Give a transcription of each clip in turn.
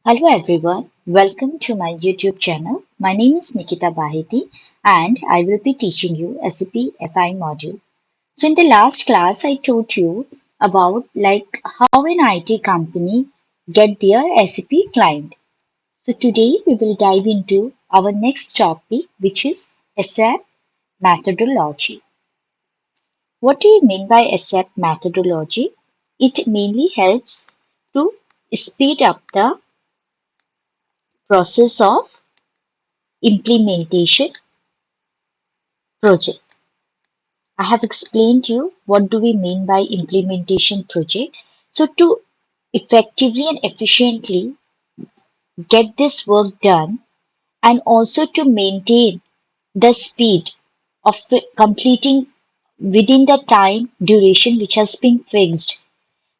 Hello everyone, welcome to my YouTube channel. My name is Nikita Baheti and I will be teaching you SAP FI module. So in the last class I told you about how an IT company get their SAP client. So today we will dive into our next topic which is SAP methodology. What do you mean by SAP methodology? It mainly helps to speed up the process of implementation project. I have explained to you what do we mean by implementation project. So to effectively and efficiently get this work done and also to maintain the speed of completing within the time duration which has been fixed.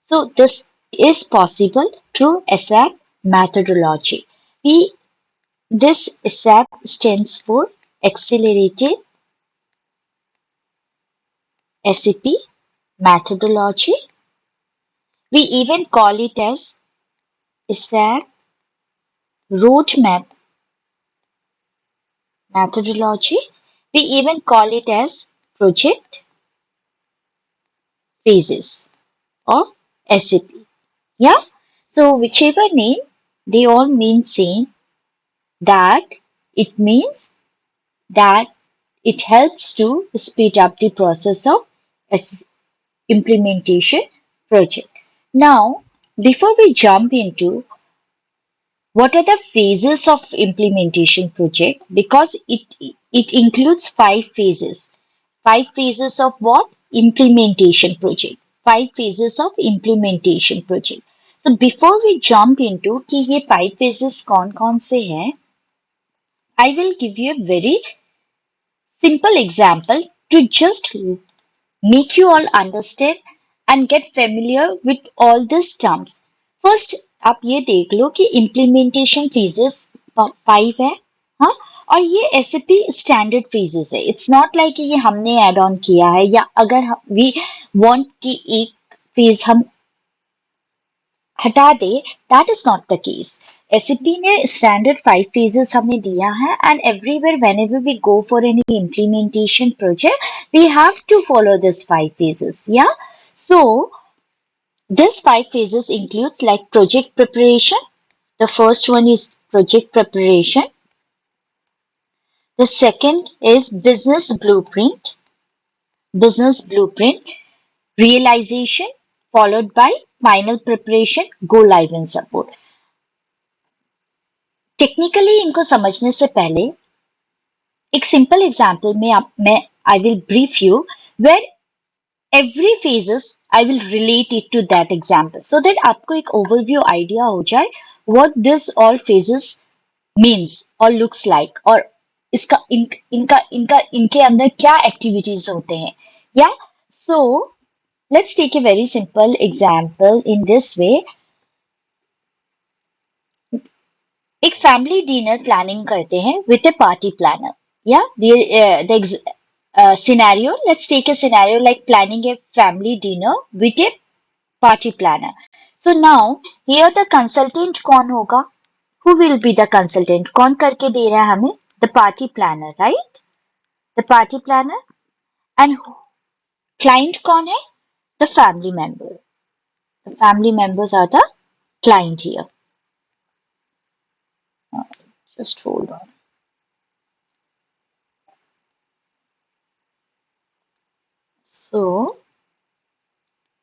So this is possible through SAP methodology. We this SAP stands for Accelerated SAP methodology. We even call it as SAP roadmap methodology. We even call it as project phases or SAP. Yeah. So whichever name, they all mean same. That it means that it helps to speed up the process of implementation project. Now, before we jump into what are the phases of implementation project? Because it includes five phases. Five phases of what? Implementation project. Five phases of implementation project. So before we jump into कि ये five phases कौन-कौन से हैं, I will give you a very simple example to just make you all understand and get familiar with all these terms. First, आप ये देख लो कि implementation phases 5 है, हाँ, और ये SAP standard phases है. It's not like कि ये हमने add on किया है या अगर we want कि एक phase हम हटा दे, that is not the case. SAP ने standard 5 phases हमें दिया है and everywhere whenever we go for any implementation project, we have to follow this 5 phases. Yeah. So this 5 phases includes like project preparation. The first one is project preparation. The second is business blueprint, realization, followed by final preparation, go live and support. Technically इनको समझने से पहले एक simple example में मैं I will brief you where every phases I will relate it to that example so that आपको एक overview idea हो जाए what this all phases means और लुक्स लाइक और इनके अंदर क्या एक्टिविटीज होते हैं या so let's take a very simple example in this way एक फैमिली डिनर प्लानिंग करते हैं विद ए पार्टी प्लानर या the scenario, let's take a scenario like planning a family dinner with a party planner. So now here the consultant कौन होगा? Who will be the consultant? कौन करके दे रहा है हमें? The party planner, right? The party planner. And client कौन है? The family member. The family members are the client here. Just hold on. So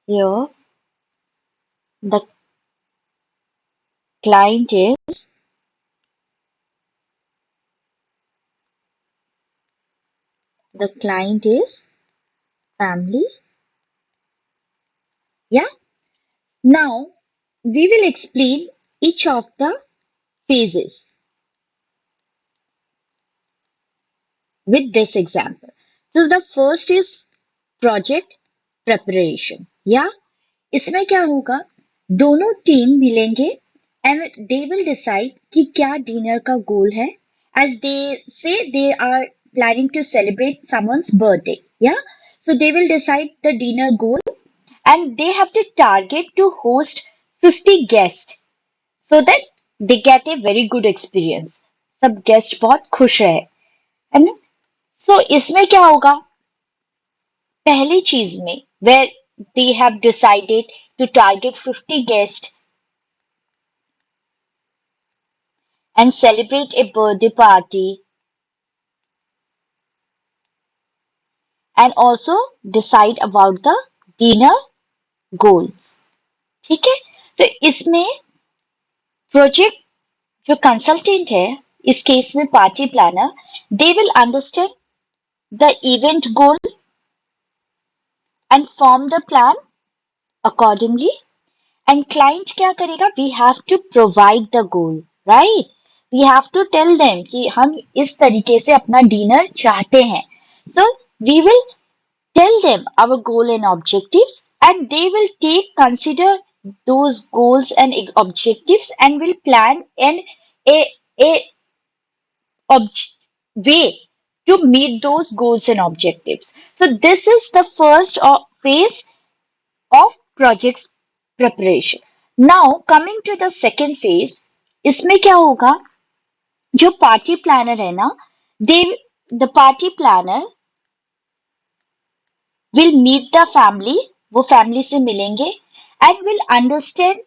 here the client is family. Yeah. Now we will explain each of the phases with this example. So the first is project preparation. Yeah. इसमें क्या होगा दोनों team मिलेंगे and they will decide कि क्या dinner का गोल है as they say they are planning to celebrate someone's birthday. Yeah. So they will decide the dinner goal and they have to target to host 50 guests so that they get a very good experience, सब guest बहुत खुश रहे, है ना? सो इसमें क्या होगा, पहली चीज में where they have decided to target 50 guest and celebrate a birthday party and also decide about the dinner goals. ठीक है, तो इसमें प्रोजेक्ट जो कंसल्टेंट है, इस केस में party planner, they will understand the event goal and form the plan accordingly. And client क्या करेगा, we have to provide the goal, right? We have to tell them कि हम इस तरीके से अपना डिनर चाहते हैं. So we will tell them our goal and objectives, and they will take consider those goals and objectives and will plan an a a obj- way to meet those goals and objectives. So this is the first phase of projects preparation. Now coming to the second phase, इसमें क्या होगा, जो party planner है ना, they the party planner will meet the family, वो family से मिलेंगे, and will understand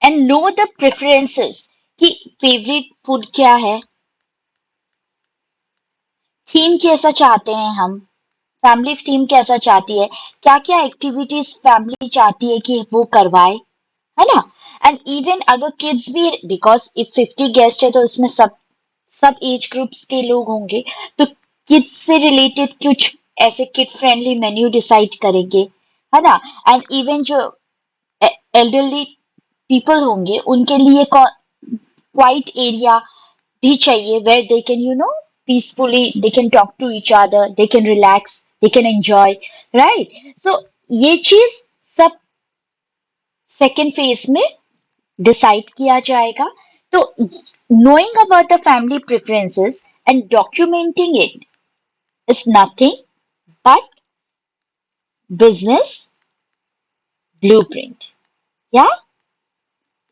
and know the preferences कि फेवरेट फूड क्या है, थीम कैसा चाहते हैं हम, फैमिली थीम कैसा चाहती है, क्या क्या एक्टिविटीज फैमिली चाहती है कि वो करवाए, है ना? एंड इवन अगर किड्स भी, बिकॉज इफ 50 गेस्ट है तो उसमें सब एज ग्रुप्स के लोग होंगे, तो किड्स से रिलेटेड कुछ ऐसे किड फ्रेंडली मेन्यू डिसाइड करेंगे, है ना? एंड इवन जो एल्डरली पीपल होंगे उनके लिए क्वाइट एरिया भी चाहिए where they can peacefully they can talk to each other, they can relax, they can enjoy, right? So ये चीज सब सेकेंड फेज में डिसाइड किया जाएगा. तो knowing about the family preferences and documenting it is nothing but business blueprint. या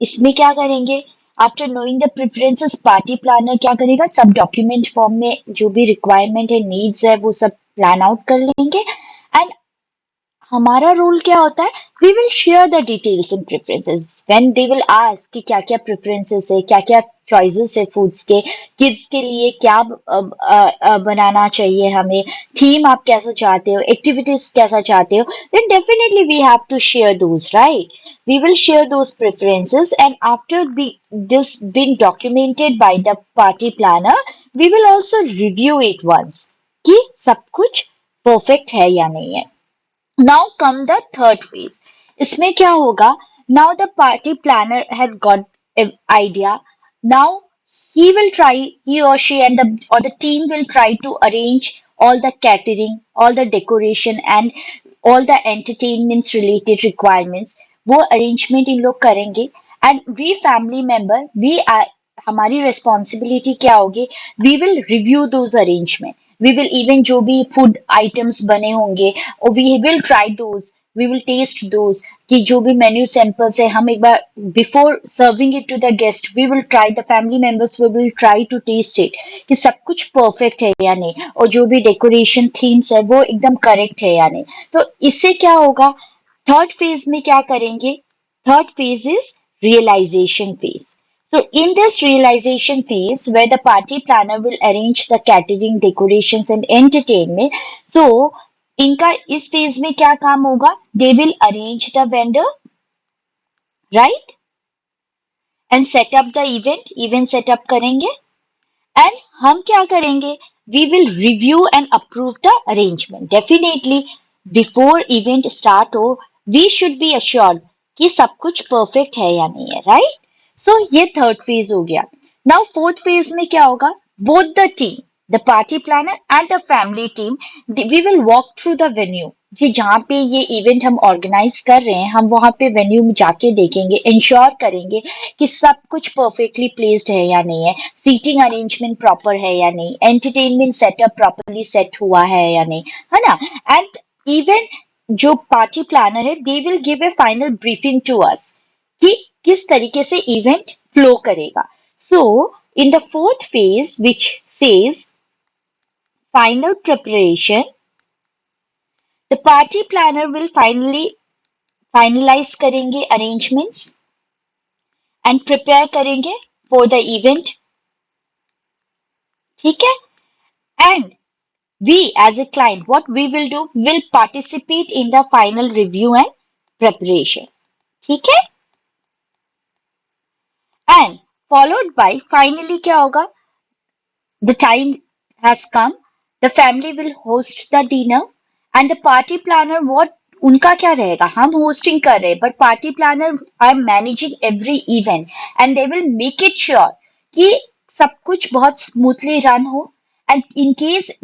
इसमें क्या करेंगे, after knowing the preferences party planner क्या करेगा, सब डॉक्यूमेंट फॉर्म में जो भी रिक्वायरमेंट है, नीड्स है, वो सब प्लान आउट कर लेंगे. एंड हमारा रोल क्या होता है, we will share the details and preferences when they will ask कि क्या क्या प्रेफरेंसेस है, क्या क्या चॉइसेस है फूड्स के, किड्स के लिए क्या बनाना चाहिए हमें, थीम आप कैसा चाहते हो, एक्टिविटीज कैसा चाहते हो, then definitely we have to share those, right? We will share those preferences, and after this being documented by the party planner, we will also review it once कि सब कुछ परफेक्ट है या नहीं है. Now come the third phase. इसमें क्या होगा? Now the party planner had got an idea. Now he or she and the team will try to arrange all the catering, all the decoration and all the entertainments related requirements. वो arrangement इन लोग करेंगे. And we family member, we are हमारी responsibility क्या होगी? We will review those arrangement. We will even जो भी food items बने होंगे, we will try those, we will taste those, कि जो भी menu samples है हम एक बार before serving it to the guest, we will try, the family members we will try to taste it कि सब कुछ perfect है या नहीं, और जो भी decoration themes है वो एकदम correct है या नहीं. तो इससे क्या होगा, थर्ड फेज में क्या करेंगे, third phase is realization phase. So in this realization phase, where the party planner will arrange the catering, decorations and entertainment, so इनका इस फेज में क्या काम होगा, they will arrange the vendor, right? And set up the event set up करेंगे. And हम क्या करेंगे, we will review and approve the arrangement. Definitely before event start हो, we should be assured कि सब कुछ perfect है या नहीं है, right? So ये third phase हो गया. Now fourth phase में क्या होगा, both the team, the party planner and the family team, we will walk through the venue कि जहाँ पे ये इवेंट हम ऑर्गेनाइज कर रहे हैं, हम वहां पे वेन्यू में जाके देखेंगे, इंश्योर करेंगे कि सब कुछ परफेक्टली प्लेस्ड है या नहीं है, सीटिंग अरेंजमेंट प्रॉपर है या नहीं, एंटरटेनमेंट सेटअप प्रॉपरली सेट हुआ है या नहीं, है ना? एंड इवन जो पार्टी प्लानर है, they will give a final briefing to us कि किस तरीके से इवेंट फ्लो करेगा. So in the fourth phase which says final preparation, the party planner will finalise करेंगे अरेंजमेंट्स एंड प्रिपेयर करेंगे for the event. ठीक है. And we as a client, what we will do, will participate in the final review and preparation. ठीक है. And followed by finally क्या होगा, the time has come, the family will host the dinner and the party planner, what उनका क्या रहेगा, हम hosting कर रहे हैं but party planner are managing every event and they will make it sure कि सब कुछ बहुत स्मूथली रन हो. And in case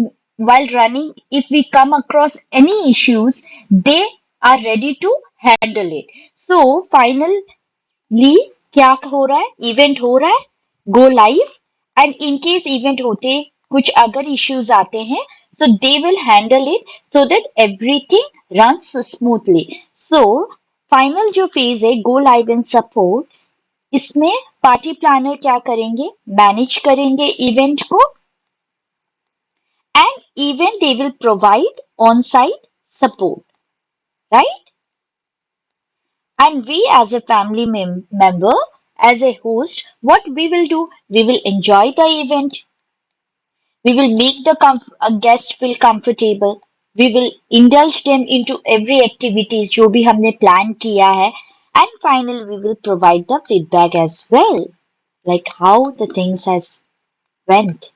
while running, if we come across any issues, they are ready to handle it. So finally क्या हो रहा है, event हो रहा है, go live. And in case event होते कुछ अगर इश्यूज आते हैं, so they will handle it so that everything runs smoothly. So final जो फेज है, गो लाइव एंड सपोर्ट, इसमें पार्टी प्लानर क्या करेंगे, मैनेज करेंगे इवेंट को. And even they will provide on-site support, right? And we as a family member, as a host, what we will do, we will enjoy the event. We will make the guest feel comfortable. We will indulge them into every activities जो भी हमने plan किया है. And finally, we will provide the feedback as well, like how the things has went.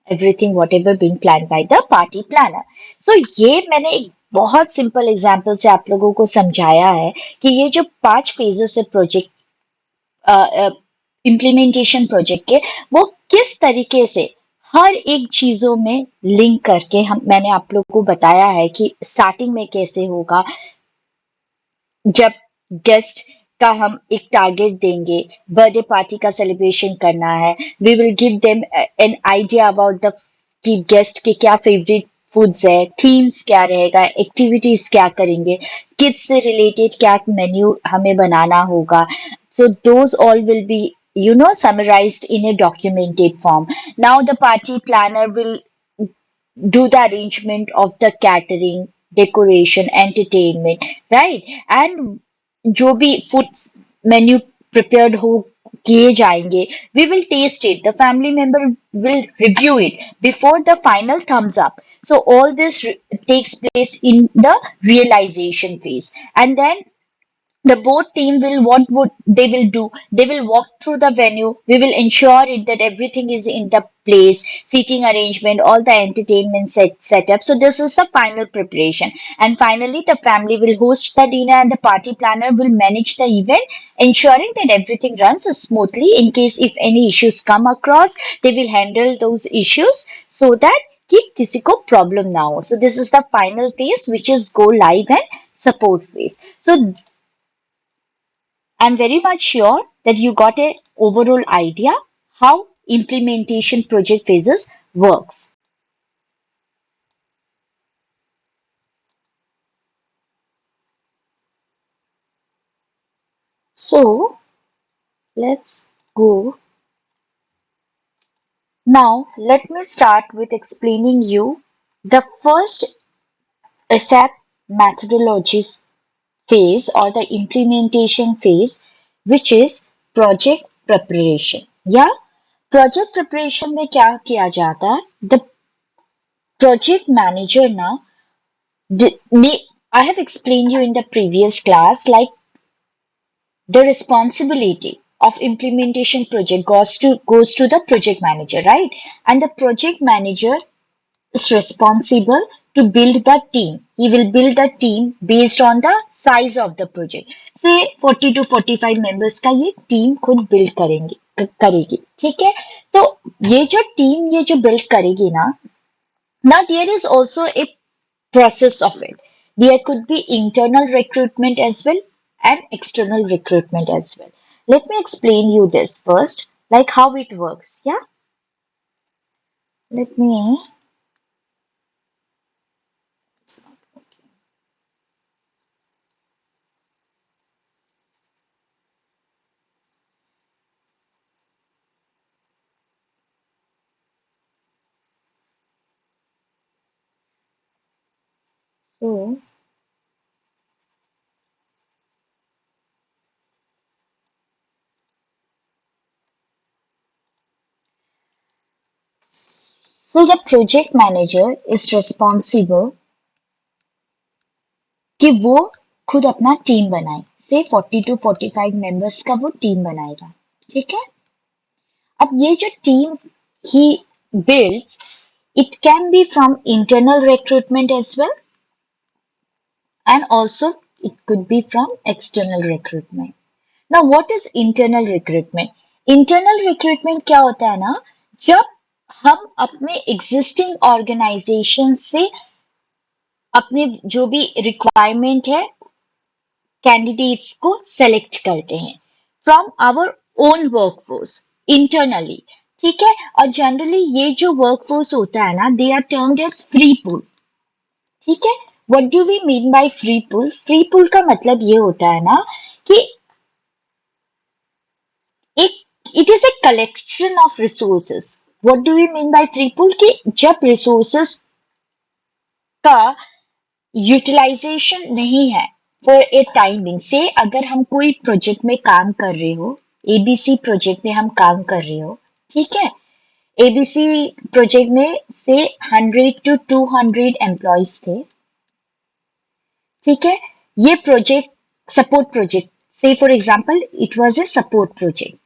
Everything whatever being planned by the party planner. So ये मैंने एक बहुत simple example से आप लोगों को समझाया है कि ये जो 5 फेजेस है प्रोजेक्ट, इम्प्लीमेंटेशन प्रोजेक्ट के, वो किस तरीके से हर एक चीजों में लिंक करके हम मैंने आप लोगों को बताया है कि स्टार्टिंग में कैसे होगा. जब गेस्ट का हम एक टारगेट देंगे, बर्थडे पार्टी का सेलिब्रेशन करना है, we will give them an idea about the कि गेस्ट के क्या फेवरेट फूड्स है, थीम्स क्या रहेगा, एक्टिविटीज क्या करेंगे, किड्स से रिलेटेड क्या मेन्यू हमें बनाना होगा. So those all will be summarized in a documented form. Now the party planner will do the arrangement of the catering, decoration, entertainment, right? And जो भी फूड मेन्यू prepared हो किए जाएंगे, we will taste it. The family member will review it before the final thumbs up. So all this takes place in the realization phase, and then the board team will what would they will do, they will walk through the venue, we will ensure it that everything is in the place, seating arrangement, all the entertainment setup. So this is the final preparation, and finally the family will host the dinner and the party planner will manage the event, ensuring that everything runs smoothly. In case if any issues come across, they will handle those issues so that कि किसी को problem ना हो. So this is the final phase which is go live and support phase. So I'm very much sure that you got a overall idea how implementation project phases works. So let's go. Now let me start with explaining you the first ASAP methodology phase or the implementation phase, which is project preparation. या project preparation में क्या किया जाता है? The project manager ना I have explained you in the previous class, like the responsibility of implementation project goes to the project manager, right? And the project manager is responsible to build the team. He will build the team based on the size of the project. Say 40 to 45 members का ये team खुद build करेगी, ठीक है? तो ये जो team ये जो build करेगी ना, now there is also a process of it. There could be internal recruitment as well and external recruitment as well. Let me explain you this first, like how it works. Yeah, let me. It's not working. So, so the project manager is responsible कि वो खुद अपना team बनाए से 40 to 45 members का वो team बनाएगा ठीक है अब ये जो team he builds it can be from internal recruitment as well and also it could be from external recruitment now what is internal recruitment internal recruitment क्या होता है ना जब हम अपने existing organization से अपने जो भी रिक्वायरमेंट है कैंडिडेट्स को सेलेक्ट करते हैं from our own workforce internally ठीक है और जनरली ये जो वर्कफोर्स होता है ना they are termed as free pool ठीक है what do we mean by free pool का मतलब ये होता है ना कि एक it is a collection of resources what do we mean by free pool कि जब रिसोर्सेस का यूटिलाइजेशन नहीं है फॉर ए टाइमिंग से अगर हम कोई प्रोजेक्ट में काम कर रहे हो एबीसी प्रोजेक्ट में हम काम कर रहे हो ठीक है एबीसी प्रोजेक्ट में से 100 to 200 एम्प्लॉयज थे ठीक है ये प्रोजेक्ट सपोर्ट प्रोजेक्ट से for example it was a support project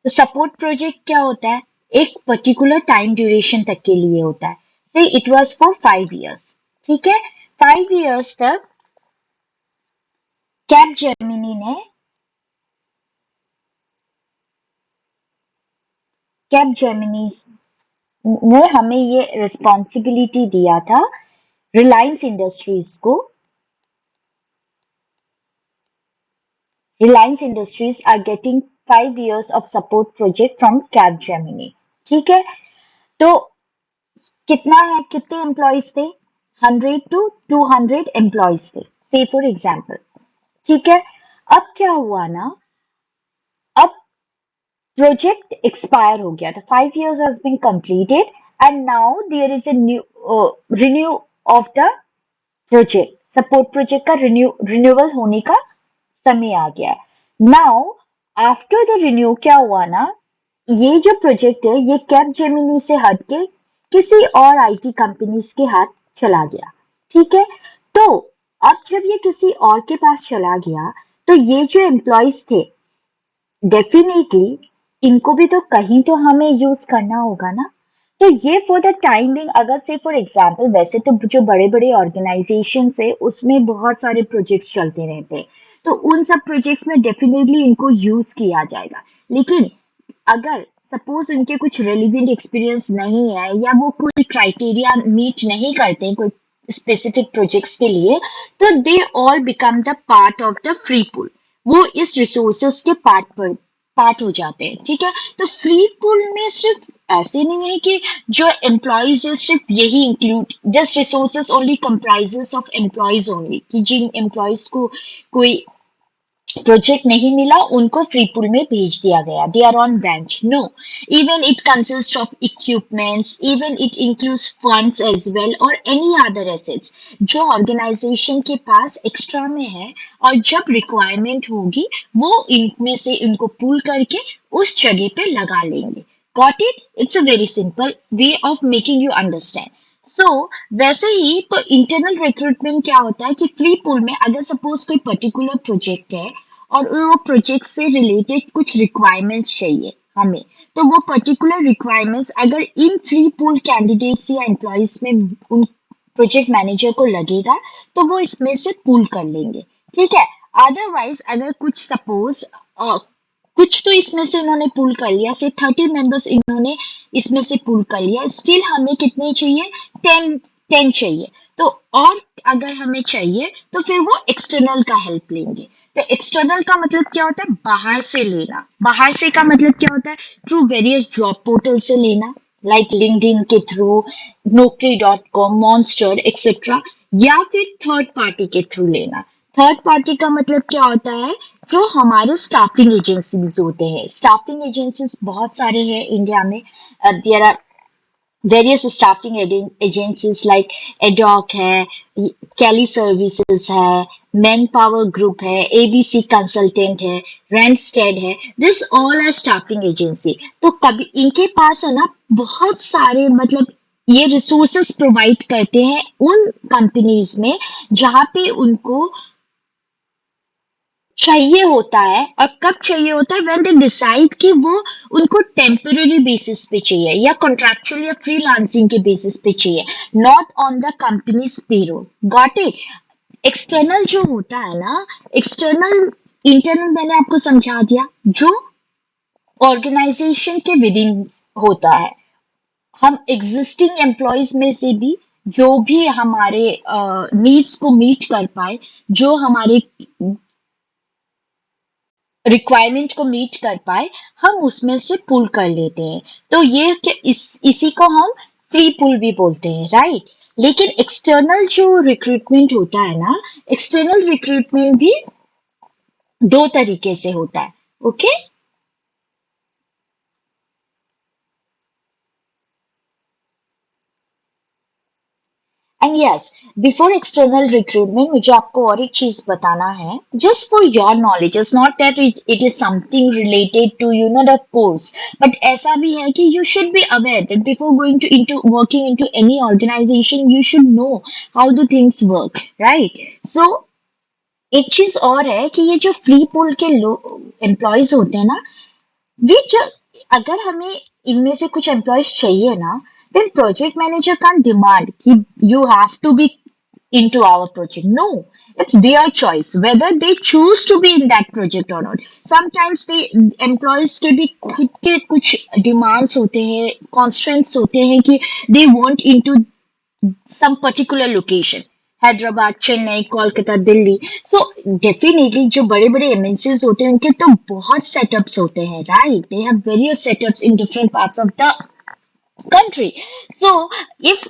तो सपोर्ट प्रोजेक्ट क्या होता है एक पर्टिकुलर टाइम ड्यूरेशन तक के लिए होता है से इट वाज फॉर 5 years ठीक है 5 years तक कैप जेमिनी ने हमें ये रिस्पॉन्सिबिलिटी दिया था रिलायंस इंडस्ट्रीज को Reliance Industries are getting 5 years of support project from Capgemini ठीक है तो कितना है कितने एम्प्लॉयज थे 100 to 200 एम्प्लॉयज थे से फॉर एग्जाम्पल ठीक है अब क्या हुआ ना अब project expire हो गया था 5 years has been completed and now there is a new renew of the project support project का renewal होने का समय आ गया now after the renew क्या हुआ ना ये जो प्रोजेक्ट है ये कैप जेमिनी से हटके किसी और आईटी कंपनीज के हाथ चला गया ठीक है तो अब जब ये किसी और के पास चला गया तो ये जो एम्प्लॉयज थे डेफिनेटली इनको भी तो कहीं तो हमें यूज करना होगा ना तो ये फॉर द टाइम बिंग अगर से फॉर एग्जांपल वैसे तो जो बड़े बड़े ऑर्गेनाइजेशन है उसमें बहुत सारे प्रोजेक्ट्स चलते रहते हैं तो उन सब प्रोजेक्ट्स में डेफिनेटली इनको यूज किया जाएगा लेकिन अगर सपोज उनके कुछ रेलिवेंट एक्सपीरियंस नहीं है या वो कोई क्राइटेरिया मीट नहीं करते कोई स्पेसिफिक प्रोजेक्ट्स के लिए तो they all become the part of the free pool वो इस रिसोर्सेस के पार्ट हो जाते हैं ठीक है तो फ्री पूल में सिर्फ ऐसे नहीं है कि जो एम्प्लॉयज है सिर्फ यही include this resources only comprises of employees only कि जिन एम्प्लॉयज को कोई प्रोजेक्ट नहीं मिला उनको फ्री पूल में भेज दिया गया they are on bench no even it consist of equipments even it includes funds as well और एनी अदर एसेट्स जो ऑर्गेनाइजेशन के पास एक्स्ट्रा में है और जब रिक्वायरमेंट होगी वो इनमें से इनको पूल करके उस जगह पे लगा लेंगे got it it's a very simple way of making you understand so वैसे ही तो इंटरनल रिक्रूटमेंट क्या होता है कि फ्री पूल में अगर सपोज कोई पर्टिकुलर प्रोजेक्ट है और वो प्रोजेक्ट से रिलेटेड कुछ रिक्वायरमेंट्स चाहिए हमें तो वो पर्टिकुलर रिक्वायरमेंट्स अगर इन फ्री पूल कैंडिडेट्स या एम्प्लॉयज में उन प्रोजेक्ट मैनेजर को लगेगा तो वो इसमें से पूल कर लेंगे ठीक है अदरवाइज अगर कुछ सपोज कुछ तो इसमें से इन्होंने पुल कर लिया से 30 मेंबर्स इन्होंने इसमें से पुल कर लिया स्टिल हमें कितने चाहिए 10 चाहिए तो और अगर हमें चाहिए तो फिर वो एक्सटर्नल का हेल्प लेंगे तो एक्सटर्नल का मतलब क्या होता है बाहर से लेना बाहर से का मतलब क्या होता है थ्रू वेरियस जॉब पोर्टल से लेना लाइक लिंक्डइन के थ्रू नौकरी.com मॉन्स्टर एक्सेट्रा या फिर थर्ड पार्टी के थ्रू लेना थर्ड पार्टी का मतलब क्या होता है जो हमारे स्टाफिंग एजेंसीज होते हैं स्टाफिंग एजेंसीज बहुत सारे हैं इंडिया में there are various staffing agencies like Adecco है, कैली सर्विसेज है, मैन पावर ग्रुप है, एबीसी कंसल्टेंट है, रेंडस्टेड है, this all are staffing agency. तो कभी इनके पास है ना बहुत सारे मतलब ये रिसोर्सेस प्रोवाइड करते हैं उन कंपनीज में जहाँ पे उनको चाहिए होता है। और कब चाहिए होता है, व्हेन दे डिसाइड कि वो उनको टेम्पररी बेसिस पे चाहिए या कॉन्ट्रैक्चुअल या फ्रीलांसिंग के बेसिस पे चाहिए, not on the companies payroll. Got it? External जो होता है ना, एक्सटर्नल इंटरनल मैंने आपको समझा दिया, जो ऑर्गेनाइजेशन के विद इन होता है। हम एग्जिस्टिंग एम्प्लॉयज में से भी जो भी हमारे नीड्स को मीट कर पाए, जो हमारे रिक्वायरमेंट को मीट कर पाए, हम उसमें से पुल कर लेते हैं। तो ये कि इसी को हम फ्री पुल भी बोलते हैं, राइट? लेकिन एक्सटर्नल जो रिक्रूटमेंट होता है ना, एक्सटर्नल रिक्रूटमेंट भी दो तरीके से होता है। Okay? And yes, before external recruitment मुझे आपको और एक चीज बताना है, just for your knowledge, is not that it is something related to you know the course, but ऐसा भी है कि you should be aware that before going to into working into any organisation you should know how the things work, right? So एक चीज और है कि ये जो फ्री पूल के एम्प्लॉयज होते हैं ना, वे जब अगर हमें इनमें से कुछ एम्प्लॉयज चाहिए ना, then project manager can demand कि you have to be into our project. No, it's their choice whether they choose to be in that project or not. Sometimes the employees के भी खुद के कुछ demands होते हैं, constraints होते हैं कि they want into some particular location. Hyderabad, Chennai, Kolkata, Delhi. So definitely जो बड़े बड़े एमएनसीज होते हैं उनके तो बहुत सेटअप्स होते हैं, right? They have various setups in different parts of the country. So if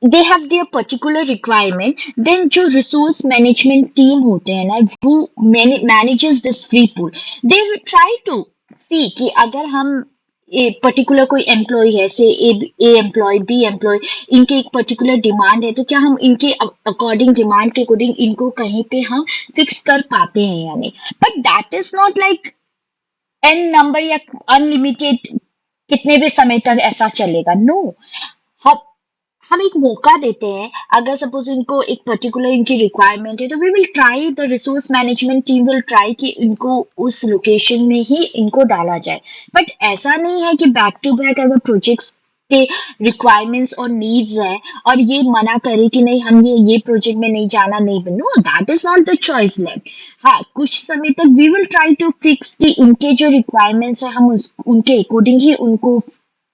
they have their particular requirement, then जो resource management team होते हैं ना, who manages this free pool, they will try to see कि अगर हम particular कोई employ है, से ए एम्प्लॉय, बी एम्प्लॉय, इनके एक पर्टिकुलर डिमांड है, तो क्या हम इनके अकॉर्डिंग, डिमांड के अकॉर्डिंग इनको कहीं पे हम फिक्स कर पाते हैं या नहीं? But that is not like an number या अनलिमिटेड कितने भी समय तक ऐसा चलेगा। नो, हम हम एक मौका देते हैं। अगर सपोज इनको एक पर्टिकुलर इनकी रिक्वायरमेंट है, तो we will try, the resource management team will try कि इनको उस लोकेशन में ही इनको डाला जाए। बट ऐसा नहीं है कि बैक टू बैक अगर प्रोजेक्ट्स के रिक्वायरमेंट्स और नीड्स है और ये मना करे कि नहीं हम ये प्रोजेक्ट में नहीं जाना, नहीं, no, that is not the choice left. हाँ, कुछ समय तक we will try to fix कि उनके जो रिक्वायरमेंट्स है हम उनके अकॉर्डिंग ही उनको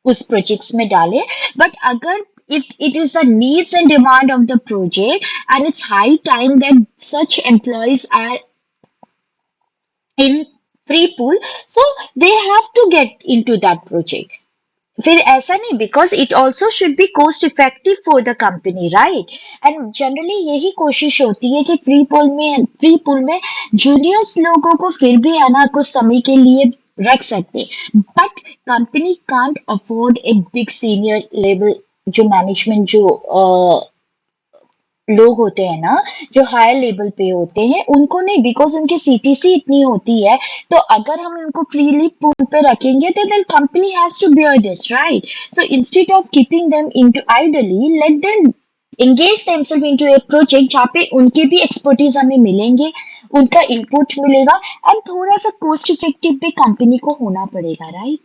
उस प्रोजेक्ट्स में डालें। बट अगर if it is the needs and demand of the project and it's high time that such employees are in free pool, so they have to get into that project. फिर ऐसा नहीं, because it also should be cost effective for the company, right? And generally यही कोशिश होती है कि free pool में juniors लोगों को फिर भी है ना कुछ समय के लिए रख सकते, but company can't afford a big senior level जो मैनेजमेंट जो लोग होते हैं ना, जो हायर लेवल पे होते हैं, उनको नहीं, बिकॉज उनकी सीटीसी इतनी होती है। तो अगर हम उनको फ्रीली पूल पे रखेंगे तो then company has to bear this, right? So instead of keeping them into idly, let them engage themselves into a project जहाँ पे उनके भी एक्सपर्टीज हमें मिलेंगे, उनका इनपुट मिलेगा, एंड थोड़ा सा कॉस्ट इफेक्टिव भी कंपनी को होना पड़ेगा, राइट?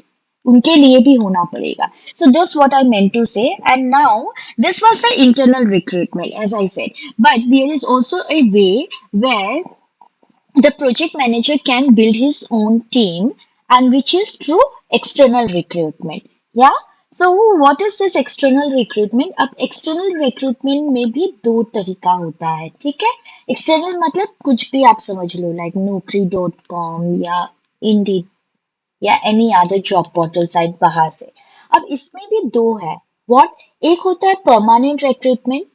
उनके लिए भी होना पड़ेगा। So this what I meant to say. And now this was the internal recruitment, as I said. But there is also a way where the project manager can build his own team, and which is through external recruitment. Yeah. So what is this external recruitment? अब external recruitment में भी दो तरीका होता है, ठीक है? External मतलब कुछ भी आप समझ लो, like naukri.com या Indeed या any other job portal site बाहर से। अब इसमें भी दो है। व्हाट? एक होता है परमानेंट रिक्रूटमेंट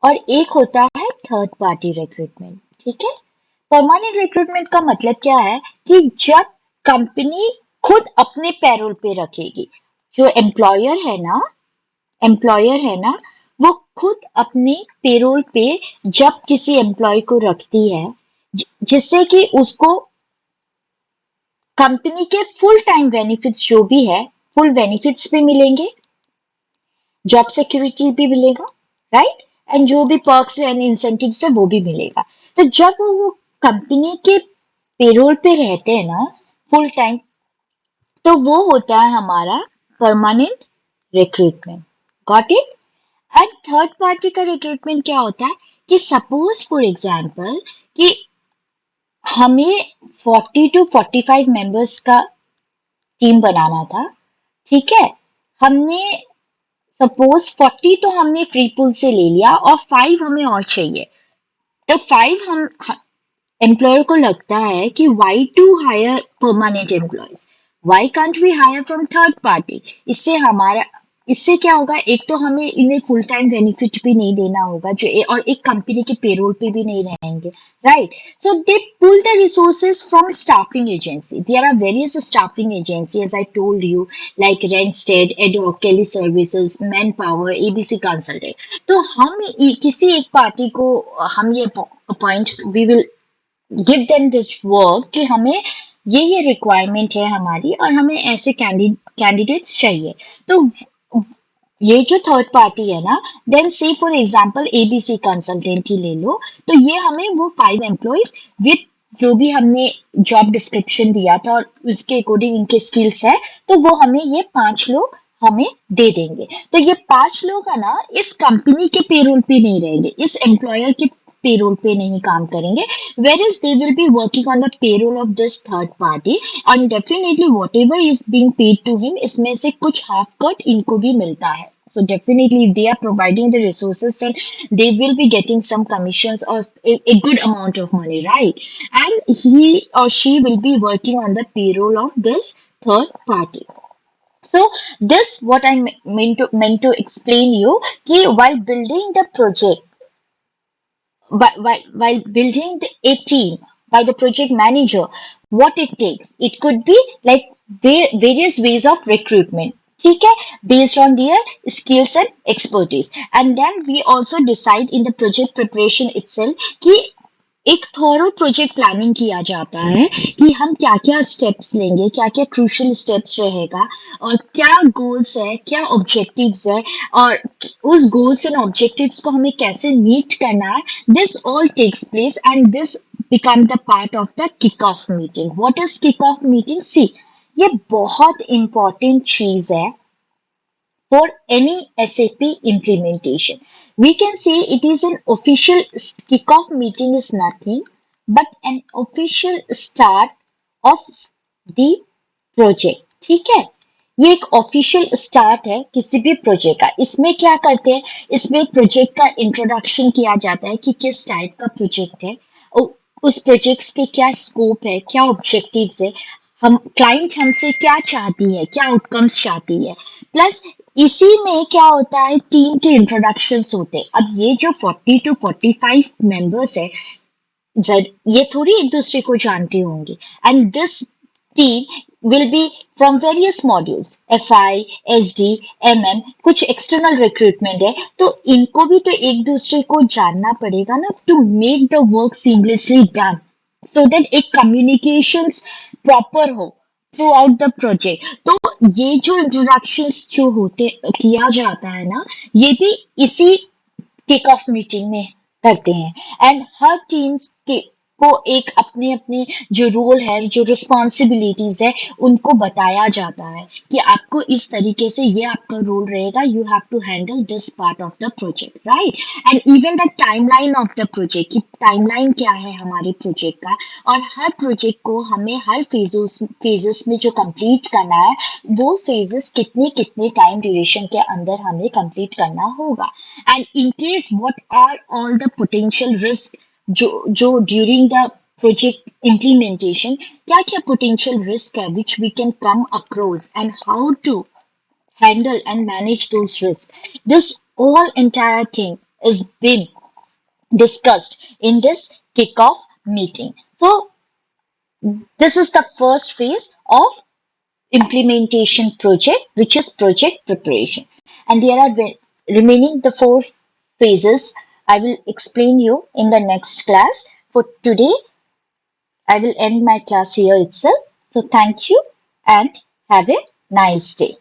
और एक होता है थर्ड पार्टी रिक्रूटमेंट, ठीक है? परमानेंट रिक्रूटमेंट का मतलब क्या है कि जब कंपनी खुद अपने पैरोल पे रखेगी, जो एम्प्लॉयर है ना वो खुद अपने पेरोल पे जब किसी एम्प्लॉय को रखती है जिससे कि उसको कंपनी के फुल टाइम बेनिफिट्स जो भी है फुल बेनिफिट्स भी मिलेंगे, जॉब सिक्योरिटी भी मिलेगा, राइट, एंड जो भी पर्क्स एंड इंसेंटिव्स है वो भी मिलेगा। तो जब वो कंपनी के पेरोल पे रहते हैं ना फुल टाइम, तो वो होता है हमारा permanent recruitment. Got it. And third party का रिक्रूटमेंट क्या होता है कि सपोज फॉर एग्जांपल कि हमें 40 to 45 मेंबर्स का टीम बनाना था, ठीक है। हमने सपोज 40 तो हमने फ्री पूल से ले लिया और 5 हमें और चाहिए। तो 5 हम एम्प्लॉयर को लगता है कि why to hire permanent employees, why can't we hire from third party. इससे हमारा इससे क्या होगा, एक तो हमें इन्हें फुल टाइम बेनिफिट भी नहीं देना होगा और एक कंपनी के पेरोल पे भी नहीं रहेंगे, right. So they pull the resources from staffing agency. There are various staffing agency as I told you, like Randstad, Adecco, Kelly services, man power, ABC consultant. तो हम किसी एक पार्टी को हम ये appoint, we will give them this work कि हमें ये रिक्वायरमेंट है हमारी और हमें ऐसे कैंडिडेट्स चाहिए। तो ये जो थर्ड पार्टी है ना, देन से फॉर एग्जांपल एबीसी कंसल्टेंट ही ले लो, तो ये हमें वो 5 एम्प्लॉयज विद जो भी हमने जॉब डिस्क्रिप्शन दिया था और उसके अकॉर्डिंग इनके स्किल्स है, तो वो हमें ये 5 लोग हमें दे देंगे। तो ये 5 लोग है ना इस कंपनी के पेरोल पे नहीं रहेंगे, इस एम्प्लॉयर के पेरोल पे नहीं काम करेंगे, whereas they will be working on the payroll of this third party and definitely whatever is being paid to him इसमें से कुछ half cut इनको भी मिलता है। So definitely if they are providing the resources then they will be getting some commissions or a good amount of money, right? And he or she will be working on the payroll of this third party. So this what I meant to explain you कि while building the project, while building a team by the project manager, what it takes, it could be like various ways of recruitment, ठीक है, based on their skills and expertise. And then we also decide in the project preparation itself कि एक thorough project planning किया जाता है कि हम क्या क्या स्टेप्स लेंगे, क्या क्या क्रूशियल स्टेप्स रहेगा और क्या गोल्स है, क्या ऑब्जेक्टिव्स है और उस गोल्स एंड ऑब्जेक्टिव्स को हमें कैसे मीट करना है। This all takes place and this become the part of the kick off meeting. What is kick off meeting? See, ये बहुत इंपॉर्टेंट चीज है for any SAP implementation. We can say it is an official kickoff meeting is nothing but an official start of the project. ठीक है, ये एक official start है किसी भी प्रोजेक्ट का। इसमें क्या करते हैं, इसमें प्रोजेक्ट का इंट्रोडक्शन किया जाता है कि किस टाइप का प्रोजेक्ट है, उस प्रोजेक्ट्स के क्या स्कोप है, क्या ऑब्जेक्टिव्स है, हम क्लाइंट हमसे क्या चाहती है, क्या आउटकम्स चाहती है। प्लस इसी में क्या होता है, टीम के इंट्रोडक्शंस होते हैं। अब ये जो 40 to 45 मेंबर्स है, ये थोड़ी एक दूसरे को जानती होंगी। And this team will be from various modules, F I, S D, M M, कुछ एक्सटर्नल रिक्रूटमेंट है, तो इनको भी तो एक दूसरे को जानना पड़ेगा ना, to make the work seamlessly done, so that एक कम्युनिकेशंस प्रॉपर हो थ्रू आउट द प्रोजेक्ट। तो ये जो इंट्रोडक्शंस जो होते किया जाता है ना, ये भी इसी किक ऑफ मीटिंग में करते हैं। एंड हर टीम्स के को एक अपनी अपनी जो रोल है, जो रिस्पॉन्सिबिलिटीज है, उनको बताया जाता है कि आपको इस तरीके से ये आपका रोल रहेगा, you have to handle this part of the project, right. And even the timeline of the project, कि टाइमलाइन क्या है हमारे प्रोजेक्ट का, और हर प्रोजेक्ट को हमें हर फेजेस में जो कंप्लीट करना है, वो फेजेस कितने कितने टाइम ड्यूरेशन के अंदर हमें कंप्लीट करना होगा। And in case what are all the potential risk जो ड्यूरिंग द प्रोजेक्ट इम्प्लीमेंटेशन, क्या क्या पोटेंशियल रिस्क है which we can come across and how to handle and manage those risks. This all entire thing is been discussed in this kickoff meeting. So this is the first phase of implementation project, which is project preparation. And there are remaining the four phases. I will explain you in the next class. For today, I will end my class here itself. So thank you and have a nice day.